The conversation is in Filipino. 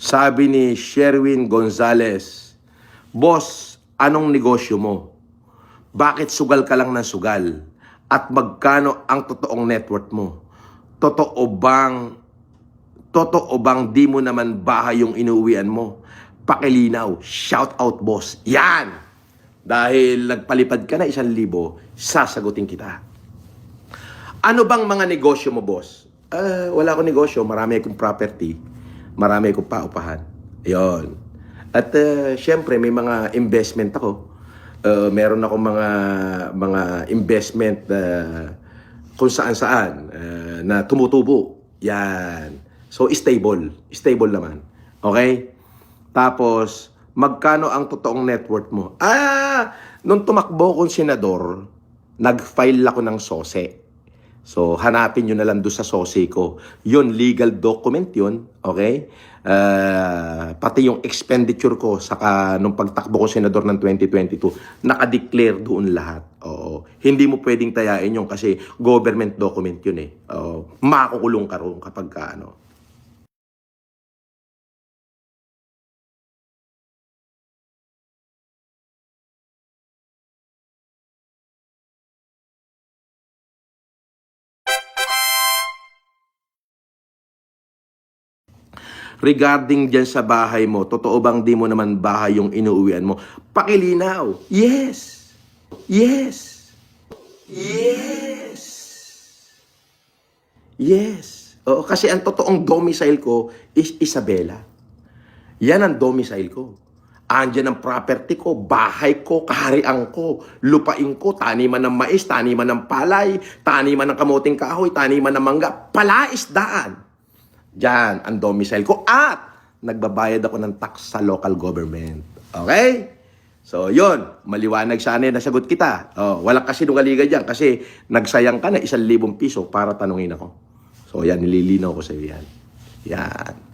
Sabi ni Sherwin Gonzalez, "Boss, anong negosyo mo? Bakit sugal ka lang ng sugal? At magkano ang totoong net worth mo? Totoo bang di mo naman bahay yung inuwian mo? Pakilinaw, shout out boss." Yan! Dahil nagpalipad ka na 1,000, sasagutin kita. Ano bang mga negosyo mo, boss? Wala akong negosyo, marami akong property, marami akong paupahan. Ayun. At syempre may mga investment ako. Meron akong mga investment kung saan-saan na tumutubo. Yan. So stable naman. Okay? Tapos magkano ang totoong net worth mo? Nung tumakbo kong senador, nag-file ako ng SOSE. So, hanapin nyo na lang doon sa SOSE ko. Yun, legal document yun. Okay? Pati yung expenditure ko saka nung pagtakbo ko senador ng 2022, naka-declare doon lahat. Oo. Hindi mo pwedeng tayain yun kasi government document yun eh. Makukulong ka ron kapag ano. Regarding dyan sa bahay mo, totoo bang di mo naman bahay yung inuuwian mo? Pakilinaw. Yes. Yes. Yes. Yes. Oo, kasi ang totoong domicile ko is Isabela. Yan ang domicile ko. Andyan ang property ko, bahay ko, kaharian ko, lupain ko, taniman ng mais, taniman ng palay, taniman ng kamuting kahoy, taniman ng mangga, palaisdaan. Diyan ang domicile ko at nagbabayad ako ng tax sa local government. Okay? So, yun. Maliwanag sana nasagot kita. Walang kasinungalingan dyan kasi nagsayang ka na 1,000 piso para tanungin ako. So, yan. Nililinaw ko sa iyo yan. Yan.